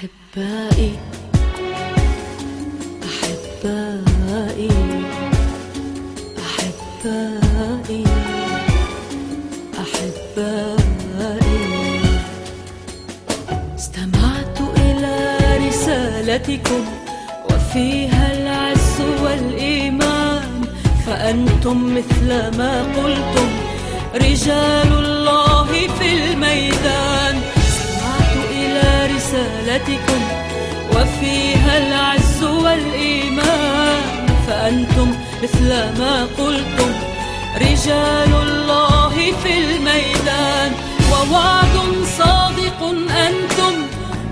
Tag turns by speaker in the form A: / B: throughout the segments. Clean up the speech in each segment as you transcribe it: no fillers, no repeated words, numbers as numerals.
A: أحبائي أحبائي أحبائي أحبائي، استمعت إلى رسالتكم وفيها العز والإيمان، فأنتم مثل ما قلتم رجال الله في الميدان. استمعت إلى رسالتكم وفيها العز والإيمان، فأنتم مثل ما قلتم رجال الله في الميدان. ووعد صادق أنتم،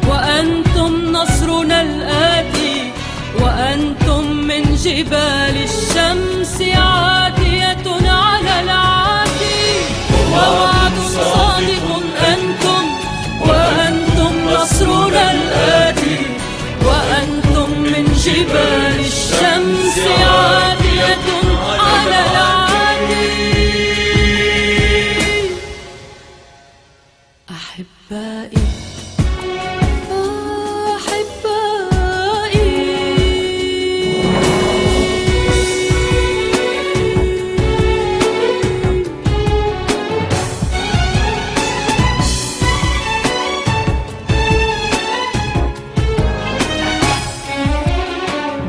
A: وأنتم نصرنا الآتي، وأنتم من جبال الشمس عاتية على العاتي. ووعد صادق أنتم، وأنتم نصرنا الآتي، وأنتم من جبال الشمس عاتية على العاتي. أحبائي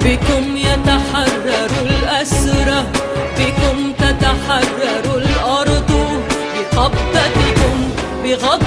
A: بكم يتحرر الأسرى، بكم تتحرر الأرض، بقبضتكم بغض